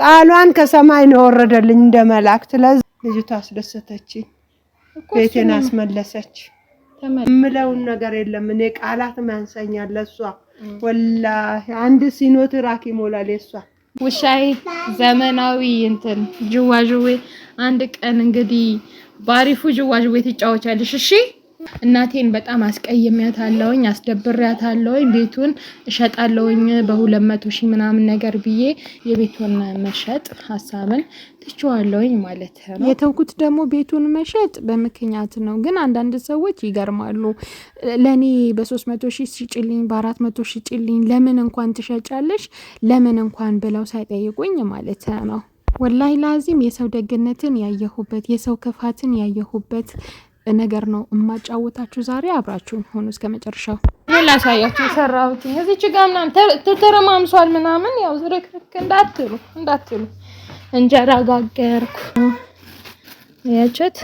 ቃሏን ከሰማይ ነው ወረደልኝ እንደ መላእክት። ለዚህ ልጅቷ አስደሰተችኝ፣ ቤቴን አስመለሰች። ምለውን ነገር የለም እኔ ቃላት ማንሰኛል ለሷ ወላሂ አንድ ሲኖትራክ ይሞላል የሷ ውሻይ ዘመናዊ እንትን ጅዋጅዌ አንድ ቀን እንግዲህ ባሪፉ ጅዋጅዌ ትጫወቻለሽ እሺ እናቴን በጣም አስቀይሜያታለሁኝ አስደብሬያታለሁኝ ቤቱን እሸጣለሁኝ በ200 ሺህ ምናምን ነገር ብዬ የቤቱን መሸጥ ሐሳብን ትችዋለሁኝ ማለት ነው የተውኩት ደግሞ ቤቱን መሸጥ በመከኛት ነው ግን አንዳንድ ሰዎች ይገርማሉ ለኔ በ300 ሺህ ሲጭልኝ በ400 ሺህ ሲጭልኝ ለምን እንኳን ትሸጫለሽ ለምን እንኳን ብለው ሳይጠይቁኝ ማለት ነው ወላሂ ላዚም የሰው ደግነትን ያየሁበት የሰው ክፋትን ያየሁበት ነገር ነው እማጫወታችሁ ዛሬ አብራችሁ ሆኖ እስከ መጨረሻው ላሳያችሁ ሰራሁት እዚች ጋር ምናምን ተተረማምሷል ምናምን ያው ዝርክርክ እንዳትሉ እንጀራ ጋገርኩ ያቸት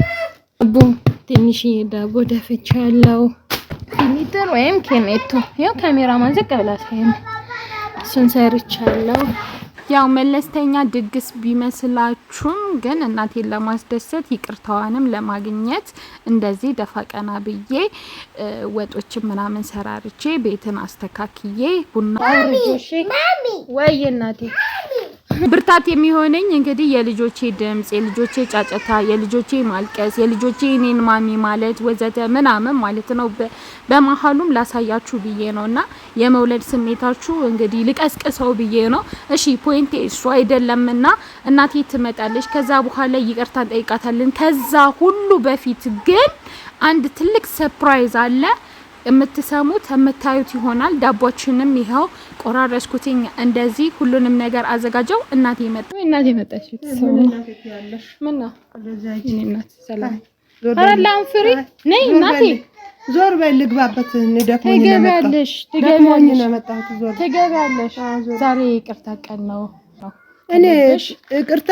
ቡም ትንሽ ዳቦ ደፍቻለሁ ሊትር ወይም ኬኔቶ ያው ካሜራማን ዝቅ ብላ ሳይን እሱን ሰርቻለሁ ያው መለስተኛ ድግስ ቢመስላችሁም ግን እናቴን ለማስደሰት ይቅርታዋንም ለማግኘት እንደዚህ ደፋቀና ብዬ ወጦችን ምናምን ሰራርቼ ቤትን አስተካክዬ ቡና አውርጄ ወይ እናቴ ብርታት የሚሆነኝ እንግዲህ የልጆቼ ድምጽ የልጆቼ ጫጫታ የልጆቼ ማልቀስ የልጆቼ እኔን ማሚ ማለት ወዘተ ምናምን ማለት ነው በመሐሉም ላሳያችሁ ብዬ ነውና የመውለድ ስሜታችሁ እንግዲህ ልቀስቅሰው ብዬ ነው እሺ ፖይንቴ እሱ አይደለምና እናቴ ትመጣለች ከዛ በኋላ ይቅርታን ጠይቃታለን ከዛ ሁሉ በፊት ግን አንድ ትልቅ ሰርፕራይዝ አለ የምትሰሙት የምታዩት ይሆናል ዳቦችንም ይሄው ቆራረስኩትኝ እንደዚህ ሁሉንም ነገር አዘጋጀው እናቴ መጣች ምን ነው እናቴ ሰላም አራላም ፍሪ ነይ እናቴ ዞር በይ ልግባበት እንደፈኝ ነው መጣሁት ዞር ትገባለሽ ዛሬ ይቅርታ ቀን ነው እኔ ይቅርታ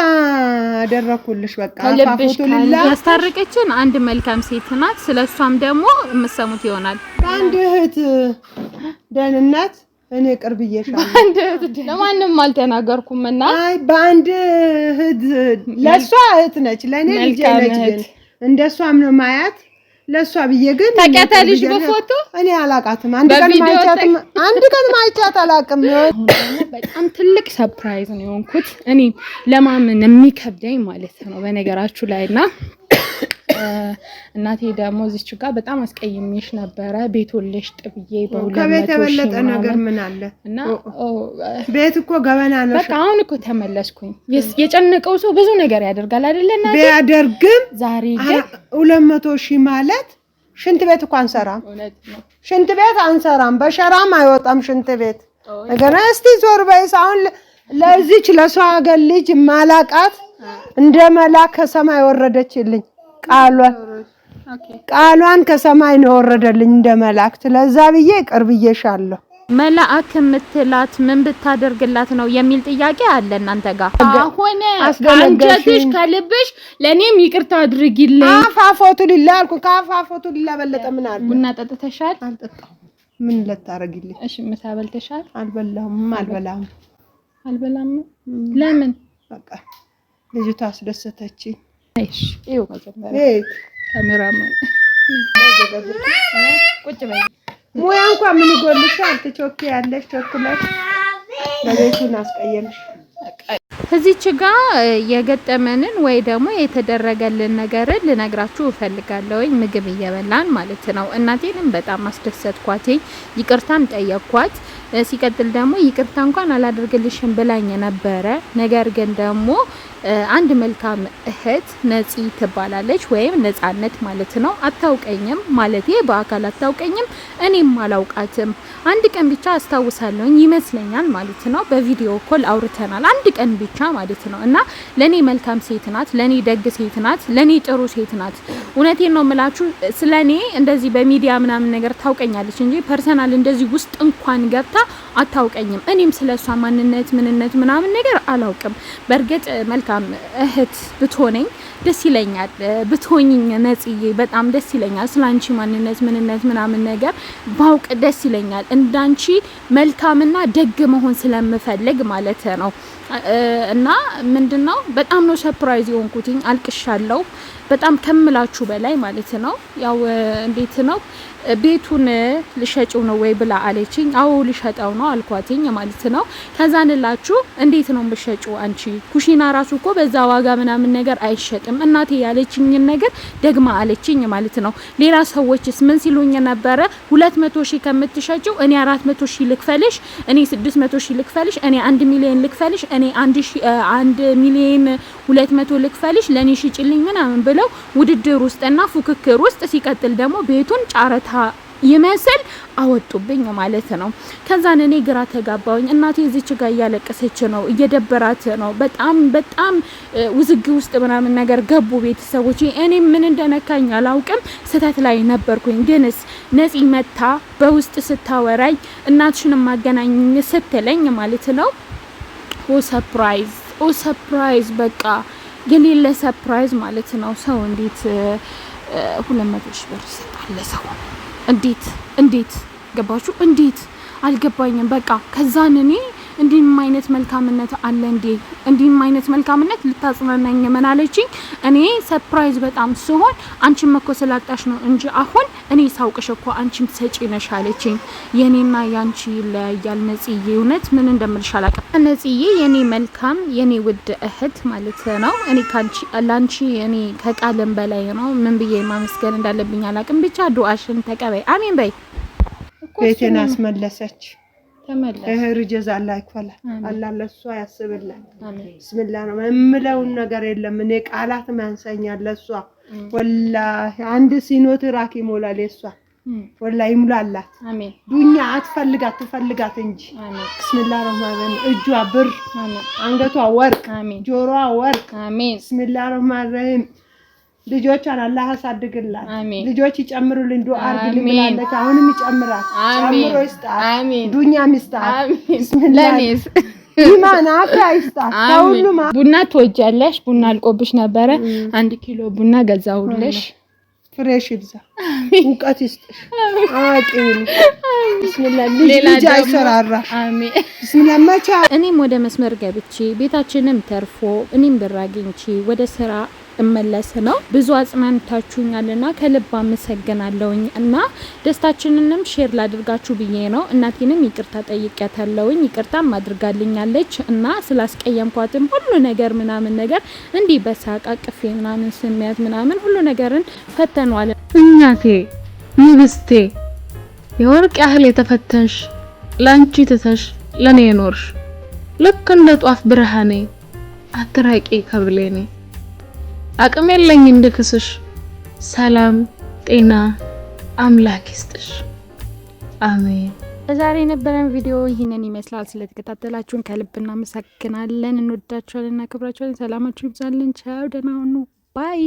አደረኩልሽ በቃ አፋፎቱልላ ያስታረቀችን አንድ መልካም ሴት ናት ስለሷም ደግሞ የምሰሙት ይሆናል አንድ እህት ደህንነት እኔ ቅርብዬሻለሁ አንድ እህት ለማንንም አልተናገርኩምና አይ በአንድ እህት ለሷ እህት ነች ለኔ ልጅ ነች ግን እንደሷም ነው ማያት ለሷ ብዬ ግን ተከታተልሽ በፎቶ እኔ አላቃትም አንድ ቀን ማይቻት አላቅም በጣም ትልቅ ሰርፕራይዝ ነው የሆንኩት እኔ ለማመን የሚከብደኝ ማለት ነው በነገራችሁ ላይና እናቴ ደግሞ እዚች ጋር በጣም አስቀይሜሽ ነበር ቤቱልሽ ጥብዬ ከቤት የበለጠ ነገር ምን አለ እና ቤት እኮ ገበና ነው በቃ አሁን እኮ ተመለስኩኝ የጨነቀው ሰው ብዙ ነገር ያደርጋል አይደል እናቴ ቢያደርግም ዛሬ ግን 200 ሺህ ማለት ሽንት ቤት እኮ አንሰራም ሽንት ቤት አንሰራም በሸራም አይወጣም ሽንት ቤት ነገር እስቲ ዞር በይስ አሁን ለዚች ለሷ ሀገር ልጅ ማላቃት እንደ መላክ ከሰማይ ወረደችልኝ ቃሏን ከሰማይ ነው ወረደልኝ እንደ መላእክት ለዛ ብዬ ቅርብዬሻለሁ መላእክ ምትላት ምን ብታደርግላት ነው የሚል ጥያቄ አለ እናንተ ጋር አሁን አንጀትሽ ከልብሽ ለኔም ይቅርታ አድርጊልኝ አፋፎቱልላ አልኩ ካፋፎቱልላ በለጠ ምን አለ ቡና ጠጥተሻል አልጠጣም ምን ለታረግልኝ እሺ ምሳ በልተሻል አልበላም ለምን በቃ ልጅቷ አስደሰተችኝ እሺ ይው መጀመሪያ ካሜራማን ቁጭ በይ ሙያ እንኳን ምን ይጎልሻል ትቾኪ ያለሽ ቾክለት ለቤቱን አስቀየምሽ እዚች ጋር የገጠመንን ወይ ደግሞ የተደረገልን ነገር ልነግራችሁ ፈልጋለሁኝ ምግብ እየበላን ማለት ነው እናቴንም በጣም አስደሰትኳት ይቅርታም ጠየቅኳት ሲቀጥል ደግሞ ይቅርታ እንኳን አላደርግልሽም ብላኝ ነበር ነገር ግን ደግሞ አንድ መልካም እህት ነፂ ትባላለች ወይም ነፃነት ማለት ነው አታውቀኝም ማለት በአካል አታውቀኝም እኔም አላውቃትም አንድ ቀን ብቻ አስተዋውሳለሁ ይመስለኛል ማለት ነው በቪዲዮ ኮል አውርተናል አንድ ቀን ብቻ ማለት ነው እና ለኔ መልካም ሴት ናት ለኔ ደግ ሴት ናት ለኔ ጥሩ ሴት ናት እውነቴን ነው የምላችሁ ስለኔ እንደዚህ በሚዲያ ምናምን ነገር ታውቀኛለች እንጂ ፐርሰናል እንደዚህ ውስጥ እንኳን ገብታ አታውቀኝም እኔም ስለሷ ማንነት ምንነት ምናምን ነገር አላውቅም በርግጥ መልካም መልካም እህት ብትሆነኝ ደስ ይለኛል። ብትሆኝኝ ነጽዬ በጣም ደስ ይለኛል። ስላንቺ ማንነት ምንነት ምናምን ነገር ባውቅ ደስ ይለኛል። እንዳንቺ መልካምና ደግ መሆን ስለምፈልግ ማለት ነው። እና ምንድነው በጣም ነው ሰርፕራይዝ የሆንኩትኝ። አልቅሻለሁ በጣም ከምላችሁ በላይ ማለት ነው። ያው እንዴት ነው ቤቱን ልሸጪው ነው ወይ ብላ አለችኝ። አዎ ልሸጣው ነው አልኳትኝ ማለት ነው። ከዛንላችሁ እንዴት ነው የምትሸጪው አንቺ? ኩሽና ራሱ እኮ በዛ ዋጋ ምናምን ነገር አይሸጥም። እናቴ ያለችኝን ነገር ደግማ አለችኝ ማለት ነው። ሌላ ሰዎችስ ምን ሲሉኝ ነበረ? 200,000 ከምትሸጪው እኔ 400,000 ልክፈልሽ፣ እኔ 600,000 ልክፈልሽ፣ እኔ 1 ሚሊዮን ልክፈልሽ፣ እኔ 1 ሚሊዮን 200 ልክፈልሽ፣ ለኔ ሽጪልኝ ምናምን ብለው ውድድር ውስጥና ፉክክር ውስጥ ሲቀጥል ደግሞ ቤቱን ጫረታ ይመስል አወጡብኝ ማለት ነው። ከዛን እኔ ግራ ተጋባውኝ። እናቴ እዚች ጋር እያለቀሰች ነው፣ እየደበራት ነው። በጣም ውዝግብ ውስጥ ምናምን ነገር ገቡ ቤተሰቦች። እኔ ምን እንደነካኝ አላውቅም፣ ስህተት ላይ ነበርኩኝ። ግንስ ነፂ መታ በውስጥ ስታወራኝ እናትሽን ማገናኝ ስትለኝ ማለት ነው ኦ ሰርፕራይዝ በቃ የሌለ ሰርፕራይዝ ማለት ነው። ሰው እንዴት 200,000 ብር ይሰጣል ሰው? እንዴት ገባችሁ? እንዴት አልገባኝም። በቃ ከዛን እኔ እንዲህም አይነት መልካምነት አለ እንዲህም አይነት መልካምነት ልታጽናናኝ ምን አለችኝ? እኔ ሰርፕራይዝ በጣም ሲሆን አንቺም እኮ ስላጣሽ ነው እንጂ አሁን እኔ ሳውቅሽ እኮ አንቺም ሰጪ ነሽ አለችኝ። የኔና ያንቺ ለያል ነጽዬ፣ እውነት ምን እንደምልሽ አላውቅም። ነጽዬ የኔ መልካም የኔ ውድ እህት ማለት ነው። እኔ ካንቺ ላንቺ እኔ ከቃልም በላይ ነው። ምን ብዬ ማመስገን እንዳለብኝ አላውቅም። ብቻ ዱአሽን ተቀበይ፣ አሜን በይ። ቤቴን አስመለሰች። ርጀዛ አላህ ይክፈላ፣ አላህ ለሷ ያስብላት። ቢስሚላህ ነው የምለውን ነገር የለም። እኔ ቃላት ማንሰኛል ለሷ ወላሂ አንድ ሲኖት ራኪ ሞላል የሷ ወላሂ ይሙላላት። አሜን። ዱንያ አትፈልጋት ትፈልጋት እንጂ። አሜን። ቢስሚላህ ረህማን እጇ ብር፣ አንገቷ ወርቅ፣ ጆሮዋ ወርቅ። አሜን። ቢስሚላህ ረህማን ረሂም ልጆቿን አላህ ያሳድግላት። ልጆች ይጨምሩልኝ ዱአ አድርግልኝ ብላለች። አሁንም ይጨምራል፣ ጨምሮ ይስጣት። ዱንያ ይስጣት። ቢስሚላህ ኢማን አፍያ ይስጣት። ሁሉም ቡና ትወጃለሽ? ቡና አልቆብሽ ነበረ። 1 ኪሎ ቡና ገዛውልሽ። ፍሬሽ ይብዛ፣ ሙቀት ይስጥሽ። አቂኝ ቢስሚላህ ልጅ አይሰራራ። አሜን ቢስሚላህ መቻ እኔም ወደ መስመር ገብቼ ቤታችንም ተርፎ እኔም ብር አግኝቼ ወደ ስራ እመለስ ነው። ብዙ አጽናንታችሁኛልና ከልብ አመሰግናለሁኝ እና ደስታችንንም ሼር ላድርጋችሁ ብዬ ነው። እናቴንም ይቅርታ ጠይቄያታለሁኝ፣ ይቅርታም አድርጋልኛለች እና ስላስቀየምኳትም ሁሉ ነገር ምናምን ነገር እንዲህ በሳቅ አቅፌ ምናምን ስሜት ምናምን ሁሉ ነገርን ፈተኗል። እናቴ ንግስቴ የወርቅ ያህል የተፈተንሽ ላንቺ ትተሽ ለኔ ኖርሽ ልክ እንደ ጧፍ ብርሃኔ አትራቂ ከብሌኔ አቅም የለኝ እንድክስሽ ሰላም ጤና አምላክ ይስጥሽ አሜን። ዛሬ የነበረን ቪዲዮ ይህንን ይመስላል። ስለተከታተላችሁን ከልብ እናመሰግናለን። እንወዳችኋለን እና ክብራችኋለን። ሰላማችሁ ይብዛልን። ቻው፣ ደህና ሁኑ። ባይ